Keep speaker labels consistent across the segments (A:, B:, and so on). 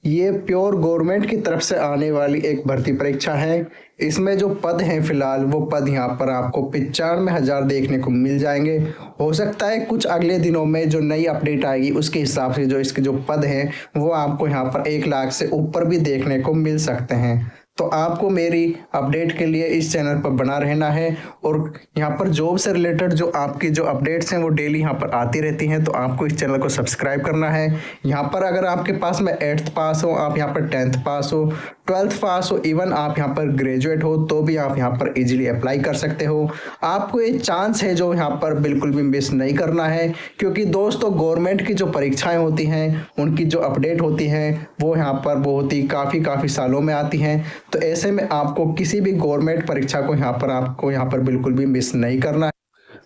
A: ये pure government की तरफ से आने वाली एक भर्ती परीक्षा है। इसमें जो पद हैं फिलहाल वो पद यहाँ पर आपको 95,000 देखने को मिल जाएंगे। हो सकता है कुछ अगले दिनों में जो नई अपडेट आएगी उसके हिसाब से जो इसके जो पद हैं वो आपको यहाँ पर 1 लाख से ऊपर भी देखने को मिल सकते हैं। तो आपको मेरी अपडेट के लिए इस चैनल पर बना रहना है और यहाँ पर जॉब से रिलेटेड जो आपकी जो अपडेट्स हैं वो डेली यहाँ पर आती रहती हैं। तो आपको इस चैनल को सब्सक्राइब करना है। यहाँ पर अगर आपके पास में 8th पास हो, आप यहाँ पर 10th पास हो, 12th पास हो, इवन आप यहाँ पर ग्रेजुएट हो तो भी आप यहाँ पर इजीली अप्लाई कर सकते हो। आपको ये चांस है जो यहाँ पर बिल्कुल भी मिस नहीं करना है, क्योंकि दोस्तों गवर्नमेंट की जो परीक्षाएं होती हैं उनकी जो अपडेट होती हैं वो यहाँ पर बहुत ही काफ़ी सालों में आती हैं। तो ऐसे में आपको किसी भी गवर्नमेंट परीक्षा को आपको यहाँ पर बिल्कुल भी मिस नहीं करना है।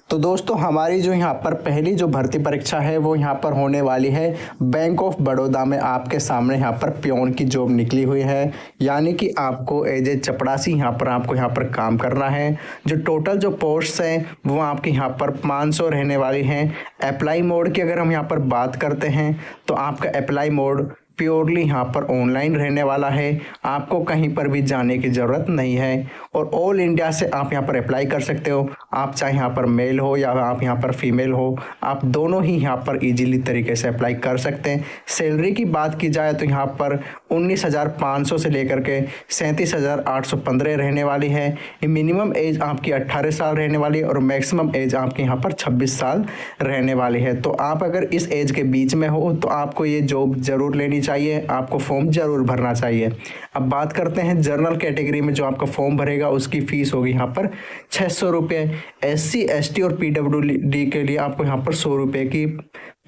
A: तो दोस्तों हमारी जो यहाँ पर पहली जो भर्ती परीक्षा है वो यहाँ पर होने वाली है बैंक ऑफ बड़ौदा में। आपके सामने यहाँ पर प्योन की जॉब निकली हुई है, यानी कि आपको एज ए चपरासी आपको यहाँ पर काम करना है। जो टोटल जो पोस्ट्स हैं वो आपके यहाँ पर 500 रहने वाली हैं। अप्लाई मोड की अगर हम यहाँ पर बात करते हैं तो आपका अप्लाई मोड प्योरली यहाँ पर ऑनलाइन रहने वाला है। आपको कहीं पर भी जाने की ज़रूरत नहीं है और ऑल इंडिया से आप यहाँ पर अप्लाई कर सकते हो। आप चाहे यहाँ पर मेल हो या आप यहाँ पर फीमेल हो, आप दोनों ही यहाँ पर इजीली तरीके से अप्लाई कर सकते हैं। सैलरी की बात की जाए तो यहाँ पर 19,500 से लेकर के 37,815 रहने वाली है। मिनिमम एज आपकी 18 साल रहने वाली है और मैक्सिमम एज आपकी यहाँ पर 26 साल रहने वाली है। तो आप अगर इस एज के बीच में हो तो आपको ये जॉब ज़रूर लेनी चाहिए, आपको फॉर्म ज़रूर भरना चाहिए। अब बात करते हैं जनरल कैटेगरी में जो आपका फॉर्म भरेगा उसकी फ़ीस होगी यहाँ पर 600 रुपये। SC ST और PWD के लिए आपको यहाँ पर 100 रुपये की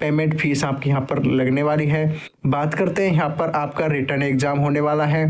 A: पेमेंट फीस आपकी यहाँ पर लगने वाली है। बात करते हैं यहाँ पर आपका रिटर्न एग्ज़ाम होने वाला है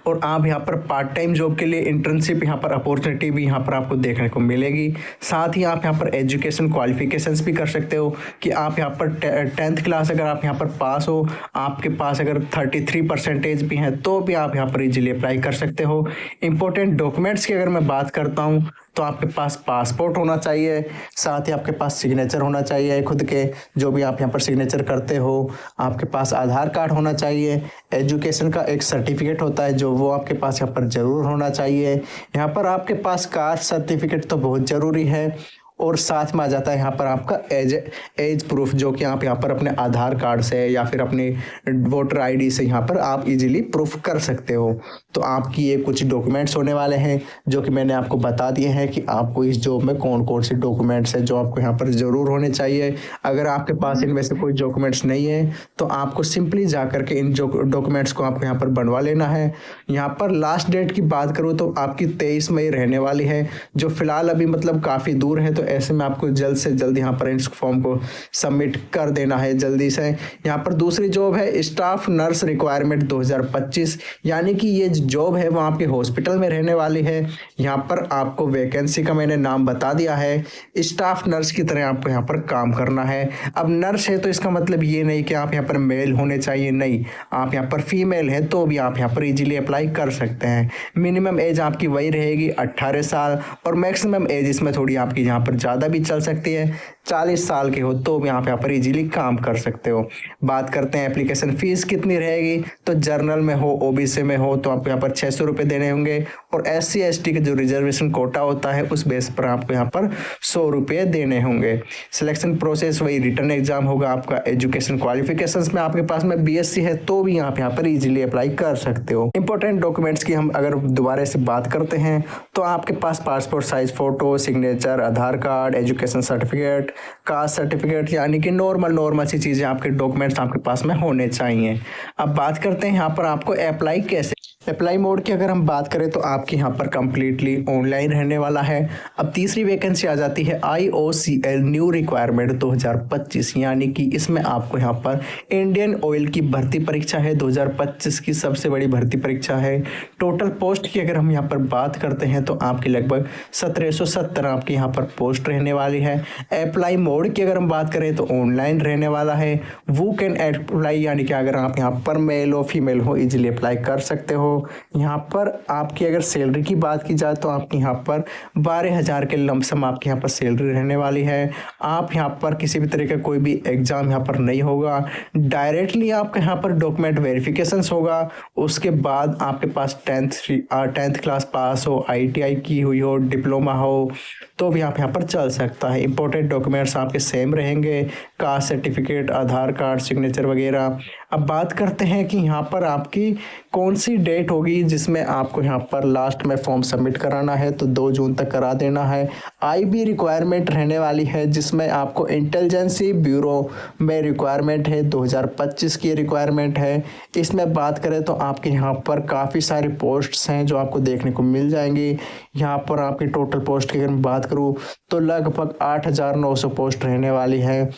A: और आप यहाँ पर पार्ट टाइम जॉब के लिए इंटर्नशिप यहाँ पर अपॉर्चुनिटी भी यहाँ पर आपको देखने को मिलेगी। साथ ही आप यहाँ पर एजुकेशन क्वालिफिकेशंस भी कर सकते हो कि आप यहाँ पर 10th क्लास अगर आप यहाँ पर पास हो, आपके पास अगर 33% भी हैं तो भी आप यहाँ पर इजीली अप्लाई कर सकते हो। इंपॉर्टेंट डॉक्यूमेंट्स की अगर मैं बात करता हूँ तो आपके पास पासपोर्ट होना चाहिए, साथ ही आपके पास सिग्नेचर होना चाहिए खुद के, जो भी आप यहाँ पर सिग्नेचर करते हो। आपके पास आधार कार्ड होना चाहिए, एजुकेशन का एक सर्टिफिकेट होता है जो वो आपके पास यहाँ पर ज़रूर होना चाहिए। यहाँ पर आपके पास कास्ट सर्टिफिकेट तो बहुत ज़रूरी है और साथ में आ जाता है यहाँ पर आपका एज प्रूफ, जो कि आप यहाँ पर अपने आधार कार्ड से या फिर अपने वोटर आईडी से यहाँ पर आप इजीली प्रूफ कर सकते हो। तो आपकी ये कुछ डॉक्यूमेंट्स होने वाले हैं जो कि मैंने आपको बता दिए हैं कि आपको इस जॉब में कौन कौन से डॉक्यूमेंट्स हैं जो आपको यहाँ पर ज़रूर होने चाहिए। अगर आपके पास इनमें से कोई डॉक्यूमेंट्स नहीं है तो आपको सिंपली जा करके इन डॉक्यूमेंट्स को आपको यहाँ पर बनवा लेना है। यहाँ पर लास्ट डेट की बात करूँ तो आपकी 23 मई रहने वाली है, जो फिलहाल अभी मतलब काफ़ी दूर है। तो ऐसे में आपको जल्द से जल्द यहाँ पर इस फॉर्म को सबमिट कर देना है जल्दी से। यहाँ पर दूसरी जॉब है स्टाफ नर्स रिक्वायरमेंट 2025, यानी कि ये जॉब है वो आपके हॉस्पिटल में रहने वाली है। यहाँ पर आपको वैकेंसी का मैंने नाम बता दिया है। स्टाफ नर्स की तरह आपको यहाँ पर काम करना है। अब नर्स है तो इसका मतलब ये नहीं कि आप यहाँ पर मेल होने चाहिए, नहीं, आप यहाँ पर फीमेल है तो भी आप यहाँ पर इजीली अप्लाई कर सकते हैं। मिनिमम एज आपकी वही रहेगी 18 साल और मैक्सिमम एज इसमें थोड़ी आपकी यहाँ पर ज़्यादा भी चल सकती है, 40 साल के हो तो भी आप यहाँ पर इजीली काम कर सकते हो। बात करते हैं एप्लीकेशन फ़ीस कितनी रहेगी, तो जर्नल में हो OBC में हो तो आपको यहाँ पर 600 रुपये देने होंगे और SC ST के जो रिजर्वेशन कोटा होता है उस बेस पर आपको यहाँ पर 100 रुपये देने होंगे। सिलेक्शन प्रोसेस वही रिटर्न एग्जाम होगा आपका। एजुकेशन क्वालिफिकेशंस में आपके पास में BSc है तो भी आप यहाँ पर इजीली अप्लाई कर सकते हो। इंपॉर्टेंट डॉक्यूमेंट्स की हम अगर दोबारा से बात करते हैं तो आपके पास passport size photo, signature, Aadhaar card, education certificate, caste certificate, यानी कि नॉर्मल सी चीज़ें आपके डॉक्यूमेंट्स आपके पास में होने चाहिए। अब बात करते हैं यहाँ पर आपको अप्लाई कैसे। अप्लाई मोड की अगर हम बात करें तो आपके यहाँ पर कम्प्लीटली ऑनलाइन रहने वाला है। अब तीसरी वैकेंसी आ जाती है IOCL न्यू रिक्वायरमेंट 2025, यानी कि इसमें आपको यहाँ पर इंडियन ऑयल की भर्ती परीक्षा है। 2025 की सबसे बड़ी भर्ती परीक्षा है। टोटल पोस्ट की अगर हम यहाँ पर बात करते हैं तो आपकी लगभग 1770 आपकी यहाँ पर पोस्ट रहने वाली है। अप्लाई मोड की अगर हम बात करें तो ऑनलाइन रहने वाला है। वो कैन अप्लाई, यानी कि अगर आप यहाँ पर मेल हो फीमेल हो इजीली अप्लाई कर सकते हो। यहाँ पर आपकी अगर सैलरी की बात की जाए तो आपकी यहाँ पर 12,000 के लमसम आपके यहाँ पर सैलरी रहने वाली है। आप यहाँ पर किसी भी तरह का कोई भी एग्ज़ाम यहाँ पर नहीं होगा, डायरेक्टली आपके यहाँ पर डॉक्यूमेंट वेरिफिकेशंस होगा। उसके बाद आपके पास टेंथ क्लास पास हो, ITI की हुई हो, डिप्लोमा हो, तो भी आप यहाँ पर चल सकता है। इंपॉर्टेंट डॉक्यूमेंट्स आपके सेम रहेंगे, कास्ट सर्टिफिकेट, आधार कार्ड, सिग्नेचर वगैरह। अब बात करते हैं कि यहाँ पर आपकी कौन सी डेट होगी जिसमें आपको यहाँ पर लास्ट में फॉर्म सबमिट कराना है, तो 2 जून तक करा देना है। IB रिक्वायरमेंट रहने वाली है जिसमें आपको इंटेलिजेंसी ब्यूरो में रिक्वायरमेंट है, 2025 की रिक्वायरमेंट है। इसमें बात करें तो आपके यहाँ पर काफ़ी सारी पोस्ट्स हैं जो आपको देखने को मिल जाएंगी। यहाँ पर आपकी टोटल पोस्ट की अगर मैं बात करूँ तो लगभग 8,900 पोस्ट रहने वाली है।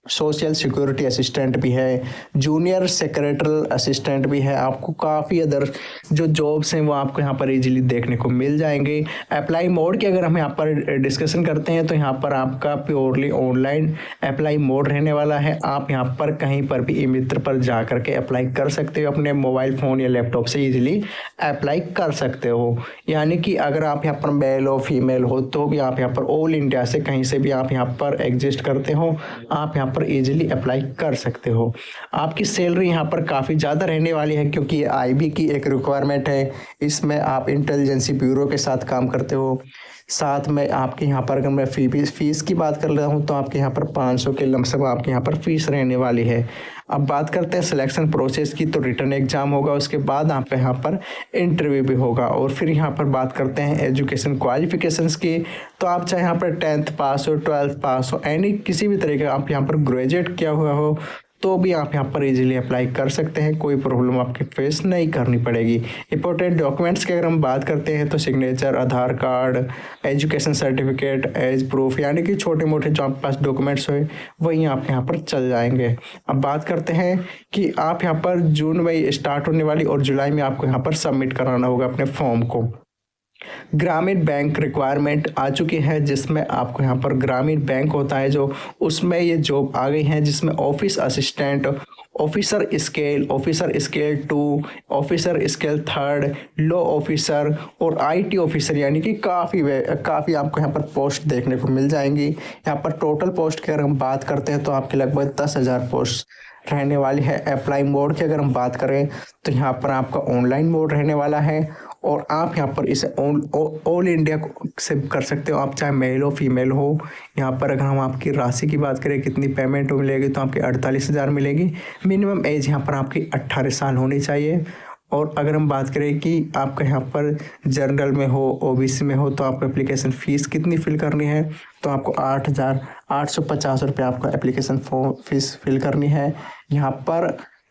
A: सोशल सिक्योरिटी असिस्टेंट भी है, जूनियर सेक्रेटरी असिस्टेंट भी है। आपको काफ़ी अदर जो जॉब्स हैं वो आपको यहाँ पर इजीली देखने को मिल जाएंगे। अप्लाई मोड की अगर हम यहाँ पर डिस्कशन करते हैं तो यहाँ पर आपका प्योरली ऑनलाइन अप्लाई मोड रहने वाला है। आप यहाँ पर कहीं पर भी ई-मित्र पर जा करके अप्लाई कर सकते हो, अपने मोबाइल फ़ोन या लैपटॉप से ईजिली अप्लाई कर सकते हो। यानी कि अगर आप यहाँ पर मेल हो फीमेल हो तो भी आप यहाँ पर ऑल इंडिया से कहीं से भी आप यहाँ पर एग्जिस्ट करते हो, आप यहाँ पर इजीली अप्लाई कर सकते हो। आपकी सैलरी यहाँ पर काफ़ी ज़्यादा रहने वाली है क्योंकि ये IB की एक रिक्वायरमेंट है। इसमें आप इंटेलिजेंसी ब्यूरो के साथ काम करते हो। साथ में आपके यहाँ पर अगर मैं फीस की बात कर रहा हूँ तो आपके यहाँ पर 500 के लमसम आपके यहाँ पर फीस रहने वाली है। अब बात करते हैं सिलेक्शन प्रोसेस की, तो रिटन एग्जाम होगा, उसके बाद आपके यहाँ पर इंटरव्यू भी होगा। और फिर यहाँ पर बात करते हैं एजुकेशन क्वालिफिकेशंस की, तो आप चाहे यहाँ पर 10th पास हो, 12th पास हो, एनी किसी भी तरह का आप यहाँ पर ग्रेजुएट किया हुआ हो तो भी आप यहाँ पर इजीली अप्लाई कर सकते हैं, कोई प्रॉब्लम आपके फेस नहीं करनी पड़ेगी। इंपॉर्टेंट डॉक्यूमेंट्स की अगर हम बात करते हैं तो signature, Aadhaar card, education certificate, age proof, यानी कि छोटे मोटे जो आपके पास डॉक्यूमेंट्स हो वही आप यहाँ पर चल जाएंगे। अब बात करते हैं कि आप यहाँ पर जून में स्टार्ट होने वाली और जुलाई में आपको यहाँ पर सबमिट कराना होगा अपने फॉर्म को। ग्रामीण बैंक रिक्वायरमेंट आ चुकी है जिसमें आपको यहाँ पर ग्रामीण बैंक होता है जो, उसमें ये जॉब आ गई है जिसमें office assistant, officer scale, officer scale 2, officer scale 3, law officer और IT ऑफिसर, यानी कि काफ़ी आपको यहाँ पर पोस्ट देखने को मिल जाएंगी। यहाँ पर टोटल पोस्ट की अगर हम बात करते हैं तो आपके लगभग 10,000 पोस्ट रहने वाली है। अप्लाई मोड की अगर हम बात करें तो यहाँ पर आपका ऑनलाइन मोड रहने वाला है और आप यहाँ पर इसे ऑल इंडिया से कर सकते हो, आप चाहे मेल हो फीमेल हो। यहाँ पर अगर हम आपकी राशि की बात करें कितनी पेमेंट मिलेगी तो आपकी 48,000 मिलेगी। मिनिमम एज यहाँ पर आपकी 18 साल होनी चाहिए। और अगर हम बात करें कि आपका यहाँ पर जनरल में हो, OBC में हो, तो आपको एप्लीकेशन फ़ीस कितनी फ़िल करनी है, तो आपको 8,850 रुपये आपको एप्लीकेशन फ़ीस फिल करनी है। यहाँ पर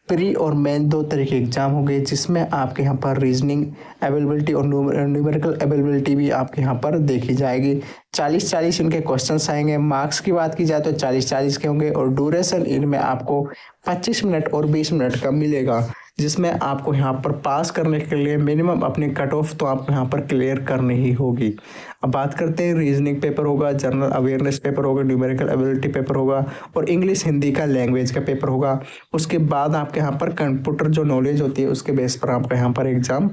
A: प्री और मेन 2 तरह के एग्ज़ाम होंगे जिसमें आपके यहाँ पर रीजनिंग एबिलिटी और न्यूमेरिकल एबिलिटी भी आपके यहाँ पर देखी जाएगी। 40-40 इनके क्वेश्चंस आएंगे। मार्क्स की बात की जाए तो 40-40 के होंगे और ड्यूरेशन इनमें आपको 25 मिनट और 20 मिनट का मिलेगा, जिसमें आपको यहाँ पर पास करने के लिए मिनिमम अपनी कट ऑफ तो आपको यहाँ पर क्लियर करनी ही होगी। अब बात करते हैं रीजनिंग पेपर होगा, जनरल अवेयरनेस पेपर होगा, न्यूमेरिकल एबिलिटी पेपर होगा और इंग्लिश हिंदी का लैंग्वेज का पेपर होगा। उसके बाद आपके यहाँ पर कंप्यूटर जो नॉलेज होती है उसके बेस पर आपका यहाँ पर एग्ज़ाम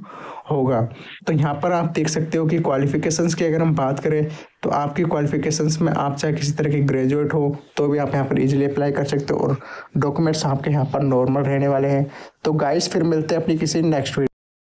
A: होगा। तो यहाँ पर आप देख सकते हो कि क्वालिफिकेशंस की अगर हम बात करें तो आपकी क्वालिफिकेशंस में आप चाहे किसी तरह की ग्रेजुएट हो तो भी आप यहाँ पर इजीली अप्लाई कर सकते हो और डॉक्यूमेंट्स आपके यहाँ पर नॉर्मल रहने वाले हैं। तो गाइस फिर मिलते हैं अपनी किसी नेक्स्ट वीडियो।